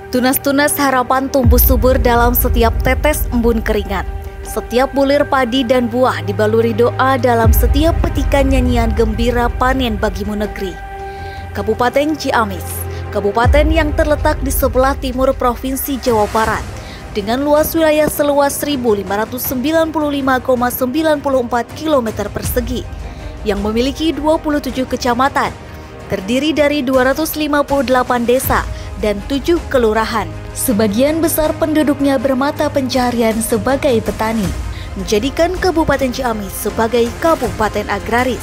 Tunas-tunas harapan tumbuh subur dalam setiap tetes embun keringat. Setiap bulir padi dan buah dibaluri doa dalam setiap petikan nyanyian gembira panen bagimu negeri. Kabupaten Ciamis, kabupaten yang terletak di sebelah timur Provinsi Jawa Barat, dengan luas wilayah seluas 1.595,94 km persegi, yang memiliki 27 kecamatan, terdiri dari 258 desa, dan 7 kelurahan. Sebagian besar penduduknya bermata pencaharian sebagai petani, menjadikan Kabupaten Ciamis sebagai kabupaten agraris.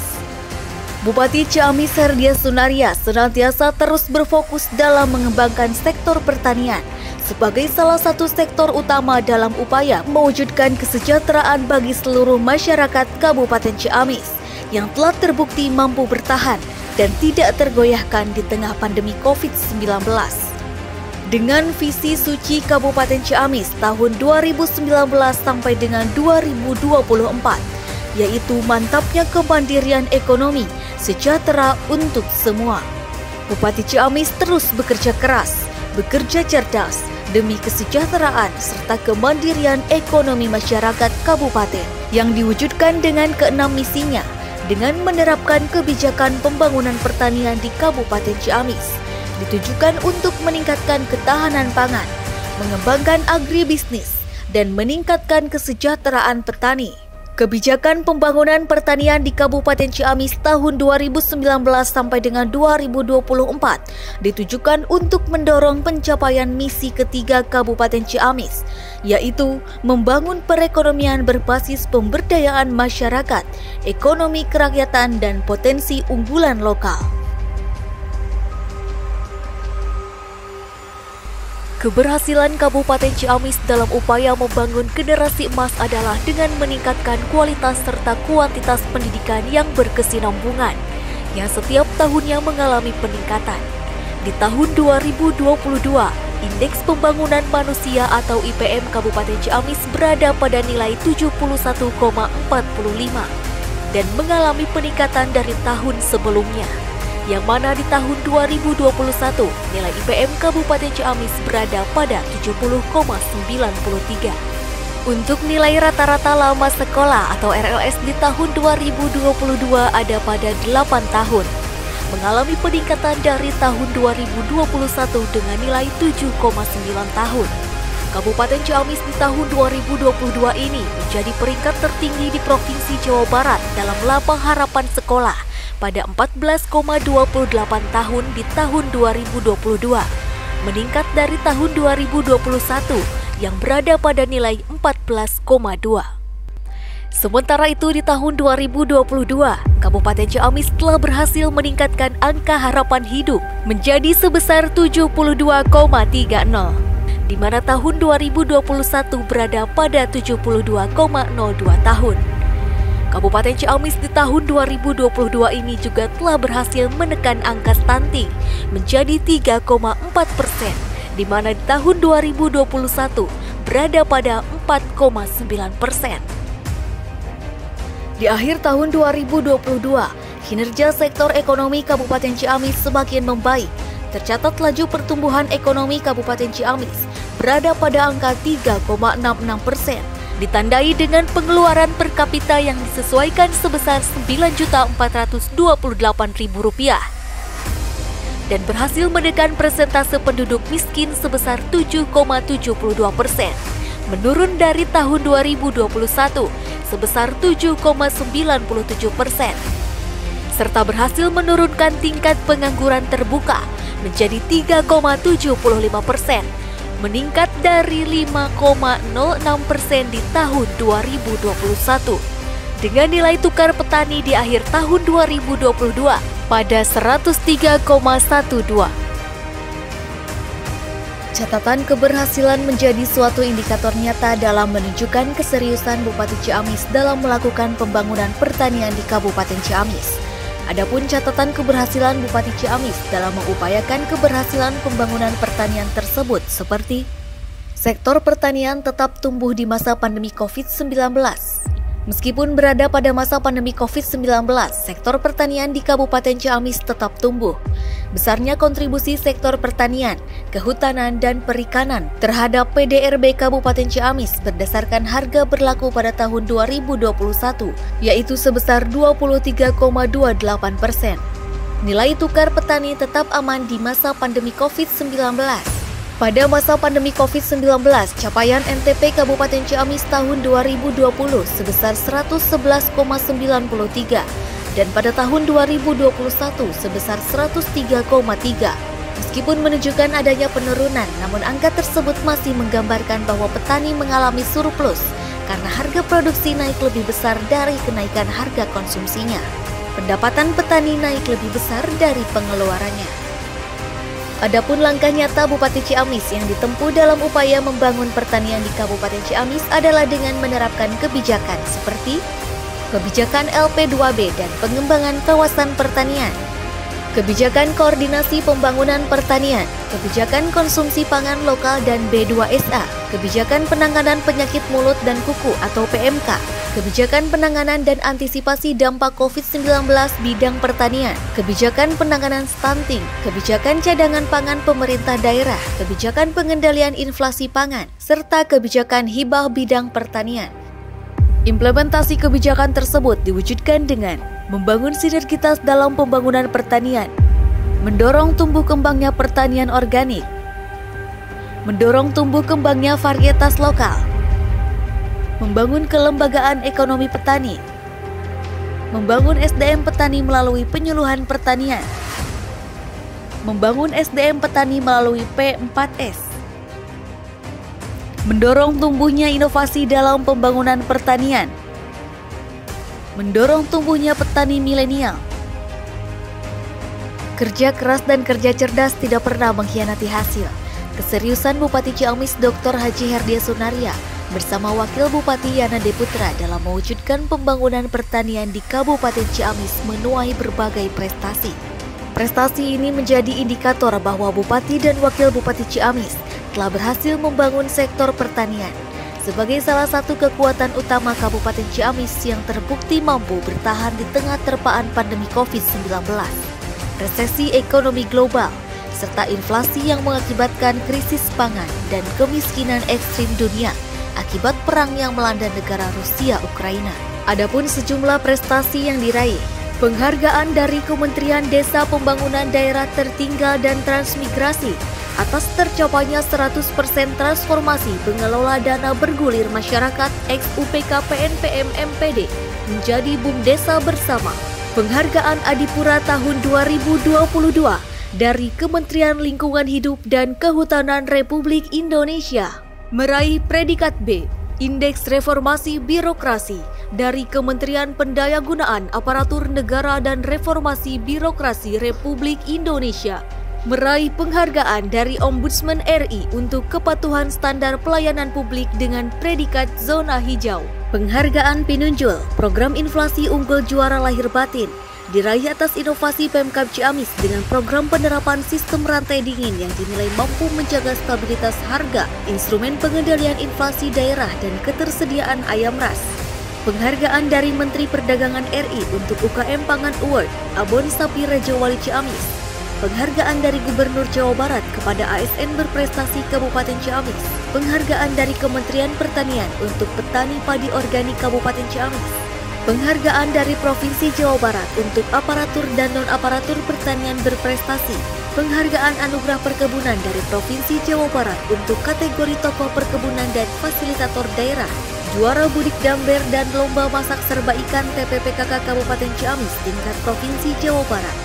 Bupati Ciamis Herdia Sunaria senantiasa terus berfokus dalam mengembangkan sektor pertanian sebagai salah satu sektor utama dalam upaya mewujudkan kesejahteraan bagi seluruh masyarakat Kabupaten Ciamis yang telah terbukti mampu bertahan dan tidak tergoyahkan di tengah pandemi COVID-19. Dengan visi suci Kabupaten Ciamis tahun 2019 sampai dengan 2024, yaitu mantapnya kemandirian ekonomi sejahtera untuk semua. Bupati Ciamis terus bekerja keras, bekerja cerdas demi kesejahteraan serta kemandirian ekonomi masyarakat kabupaten yang diwujudkan dengan keenam misinya dengan menerapkan kebijakan pembangunan pertanian di Kabupaten Ciamis. Ditujukan untuk meningkatkan ketahanan pangan, mengembangkan agribisnis, dan meningkatkan kesejahteraan petani. Kebijakan pembangunan pertanian di Kabupaten Ciamis tahun 2019 sampai dengan 2024 ditujukan untuk mendorong pencapaian misi ketiga Kabupaten Ciamis, yaitu membangun perekonomian berbasis pemberdayaan masyarakat, ekonomi kerakyatan, dan potensi unggulan lokal. Keberhasilan Kabupaten Ciamis dalam upaya membangun generasi emas adalah dengan meningkatkan kualitas serta kuantitas pendidikan yang berkesinambungan, yang setiap tahunnya mengalami peningkatan. Di tahun 2022, Indeks Pembangunan Manusia atau IPM Kabupaten Ciamis berada pada nilai 71,45 dan mengalami peningkatan dari tahun sebelumnya, yang mana di tahun 2021 nilai IPM Kabupaten Ciamis berada pada 70,93. Untuk nilai rata-rata lama sekolah atau RLS di tahun 2022 ada pada 8 tahun, mengalami peningkatan dari tahun 2021 dengan nilai 7,9 tahun. Kabupaten Ciamis di tahun 2022 ini menjadi peringkat tertinggi di Provinsi Jawa Barat dalam lapang harapan sekolah pada 14,28 tahun di tahun 2022, meningkat dari tahun 2021 yang berada pada nilai 14,2. Sementara itu di tahun 2022, Kabupaten Ciamis telah berhasil meningkatkan angka harapan hidup menjadi sebesar 72,30, di mana tahun 2021 berada pada 72,02 tahun. Kabupaten Ciamis di tahun 2022 ini juga telah berhasil menekan angka stunting menjadi 3,4%, di mana di tahun 2021 berada pada 4,9%. Di akhir tahun 2022, kinerja sektor ekonomi Kabupaten Ciamis semakin membaik. Tercatat laju pertumbuhan ekonomi Kabupaten Ciamis berada pada angka 3,66%. Ditandai dengan pengeluaran per kapita yang disesuaikan sebesar Rp9.428.000 dan berhasil menekan persentase penduduk miskin sebesar 7,72%, menurun dari tahun 2021 sebesar 7,97%, serta berhasil menurunkan tingkat pengangguran terbuka menjadi 3,75%, meningkat dari 5,06% di tahun 2021, dengan nilai tukar petani di akhir tahun 2022 pada 103,12. Catatan keberhasilan menjadi suatu indikator nyata dalam menunjukkan keseriusan Bupati Ciamis dalam melakukan pembangunan pertanian di Kabupaten Ciamis. Adapun catatan keberhasilan Bupati Ciamis dalam mengupayakan keberhasilan pembangunan pertanian tersebut seperti sektor pertanian tetap tumbuh di masa pandemi COVID-19. Meskipun berada pada masa pandemi COVID-19, sektor pertanian di Kabupaten Ciamis tetap tumbuh. Besarnya kontribusi sektor pertanian, kehutanan, dan perikanan terhadap PDRB Kabupaten Ciamis berdasarkan harga berlaku pada tahun 2021, yaitu sebesar 23,28%. Nilai tukar petani tetap aman di masa pandemi COVID-19. Pada masa pandemi COVID-19, capaian NTP Kabupaten Ciamis tahun 2020 sebesar 111,93 dan pada tahun 2021 sebesar 103,3. Meskipun menunjukkan adanya penurunan, namun angka tersebut masih menggambarkan bahwa petani mengalami surplus karena harga produksi naik lebih besar dari kenaikan harga konsumsinya. Pendapatan petani naik lebih besar dari pengeluarannya. Adapun langkah nyata Bupati Ciamis yang ditempuh dalam upaya membangun pertanian di Kabupaten Ciamis adalah dengan menerapkan kebijakan seperti kebijakan LP2B dan pengembangan kawasan pertanian, kebijakan koordinasi pembangunan pertanian, kebijakan konsumsi pangan lokal dan B2SA, kebijakan penanganan penyakit mulut dan kuku atau PMK, kebijakan penanganan dan antisipasi dampak COVID-19 bidang pertanian, kebijakan penanganan stunting, kebijakan cadangan pangan pemerintah daerah, kebijakan pengendalian inflasi pangan, serta kebijakan hibah bidang pertanian. Implementasi kebijakan tersebut diwujudkan dengan membangun sinergitas dalam pembangunan pertanian, mendorong tumbuh kembangnya pertanian organik, mendorong tumbuh kembangnya varietas lokal, membangun kelembagaan ekonomi petani, membangun SDM petani melalui penyuluhan pertanian, membangun SDM petani melalui P4S, mendorong tumbuhnya inovasi dalam pembangunan pertanian, mendorong tumbuhnya petani milenial. Kerja keras dan kerja cerdas tidak pernah mengkhianati hasil. Keseriusan Bupati Ciamis Dr. Haji Herdia Sunaria bersama Wakil Bupati Yana Deputra dalam mewujudkan pembangunan pertanian di Kabupaten Ciamis menuai berbagai prestasi. Prestasi ini menjadi indikator bahwa Bupati dan Wakil Bupati Ciamis telah berhasil membangun sektor pertanian sebagai salah satu kekuatan utama Kabupaten Ciamis yang terbukti mampu bertahan di tengah terpaan pandemi COVID-19, resesi ekonomi global, serta inflasi yang mengakibatkan krisis pangan dan kemiskinan ekstrim dunia akibat perang yang melanda negara Rusia Ukraina. Adapun sejumlah prestasi yang diraih, penghargaan dari Kementerian Desa Pembangunan Daerah Tertinggal dan Transmigrasi atas tercapainya 100% transformasi pengelola dana bergulir masyarakat ex-UPK PNPM MPD menjadi BUMDesa Bersama. Penghargaan Adipura tahun 2022 dari Kementerian Lingkungan Hidup dan Kehutanan Republik Indonesia. Meraih predikat B, Indeks Reformasi Birokrasi dari Kementerian Pendayagunaan Aparatur Negara dan Reformasi Birokrasi Republik Indonesia. Meraih penghargaan dari Ombudsman RI untuk kepatuhan standar pelayanan publik dengan predikat Zona Hijau. Penghargaan Pinunjul Program Inflasi Unggul Juara Lahir Batin diraih atas inovasi Pemkab Ciamis dengan program penerapan sistem rantai dingin yang dinilai mampu menjaga stabilitas harga, instrumen pengendalian inflasi daerah dan ketersediaan ayam ras. Penghargaan dari Menteri Perdagangan RI untuk UKM Pangan Award Abon Sapi Rejo Wali Ciamis. Penghargaan dari Gubernur Jawa Barat kepada ASN berprestasi Kabupaten Ciamis. Penghargaan dari Kementerian Pertanian untuk petani padi organik Kabupaten Ciamis. Penghargaan dari Provinsi Jawa Barat untuk aparatur dan non-aparatur pertanian berprestasi. Penghargaan Anugerah Perkebunan dari Provinsi Jawa Barat untuk kategori tokoh perkebunan dan fasilitator daerah. Juara Budik Damber dan Lomba Masak Serba Ikan TPPKK Kabupaten Ciamis tingkat Provinsi Jawa Barat.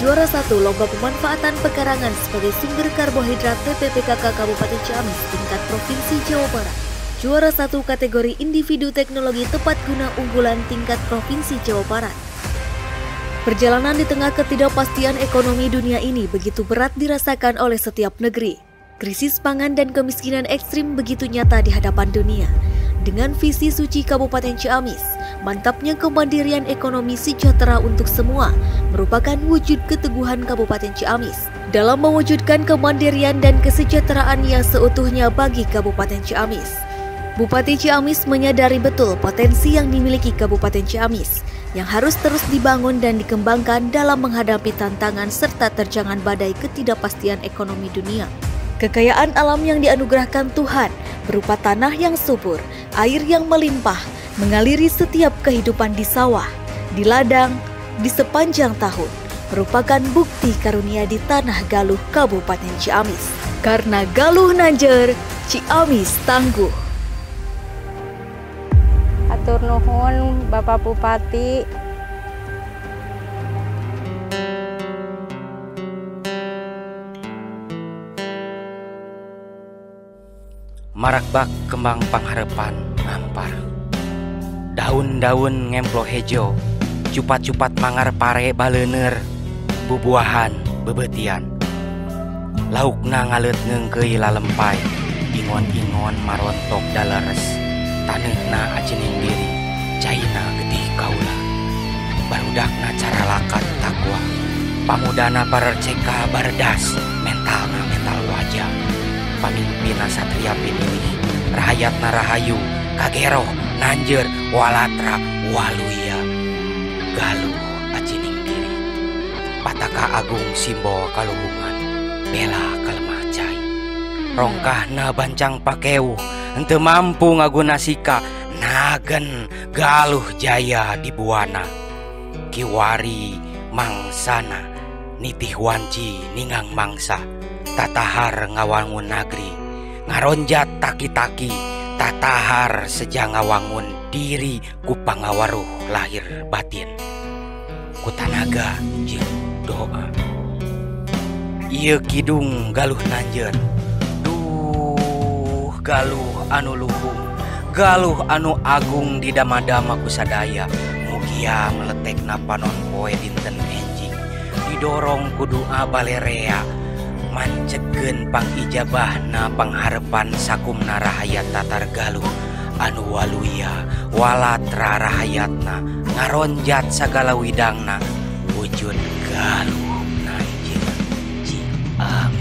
Juara 1 Lomba Pemanfaatan Pekarangan sebagai sumber karbohidrat TPPKK Kabupaten Ciamis tingkat Provinsi Jawa Barat. Juara 1 kategori Individu Teknologi Tepat Guna Unggulan tingkat Provinsi Jawa Barat. Perjalanan di tengah ketidakpastian ekonomi dunia ini begitu berat dirasakan oleh setiap negeri. Krisis pangan dan kemiskinan ekstrim begitu nyata di hadapan dunia. Dengan visi suci Kabupaten Ciamis, mantapnya kemandirian ekonomi sejahtera untuk semua merupakan wujud keteguhan Kabupaten Ciamis dalam mewujudkan kemandirian dan kesejahteraan yang seutuhnya bagi Kabupaten Ciamis. Bupati Ciamis menyadari betul potensi yang dimiliki Kabupaten Ciamis yang harus terus dibangun dan dikembangkan dalam menghadapi tantangan serta terjangan badai ketidakpastian ekonomi dunia. Kekayaan alam yang dianugerahkan Tuhan berupa tanah yang subur, air yang melimpah, mengaliri setiap kehidupan di sawah, di ladang, di sepanjang tahun, merupakan bukti karunia di Tanah Galuh Kabupaten Ciamis. Karena Galuh Nanjer, Ciamis tangguh. Atur nuhun Bapak Bupati. Marakbak kembang pangharepan ngampar. Daun-daun ngemplo hejo, cupat-cupat mangar pare baleuner, bubuahan bebetian. Laukna ngalet ngeungkeuy lalempai, ingon-ingon marontok daleres. Taneuhna ajening diri, caina getih kaula. Barudakna cara lakat takwa, pamudana barerceka bardas, mentalna mental wajah. Pamimpinna satria pemilih, rahayatna rahayu, kageroh, nanjer, walatra, waluya. Galuh ajening diri, pataka agung simbol kaluhungan, bela kalemah cai. Rongkahna bancang pakeuh, henteu mampu ngaguna sika, nagen Galuh jaya di buana. Kiwari mangsana, nitih wanci ningang mangsa, tatahar ngawangun nagri, ngaronjat taki-taki, tatahar sejang ngawangun diri ku pangawaruh lahir batin. Ku tanaga jeung doa. Ieu kidung Galuh Nanjer, duh Galuh anu luhung, Galuh anu agung di dama-dama ku sadaya. Mugia meletekna panon poe dinten enjing, didorong ku doa balerea, mancekeun pangijabahna pangharepan sakumna rahayat tatar Galuh anu waluya, walatra rahayatna, ngaronjat sagala widangna, wujud Galuh Nanjer Ciamis.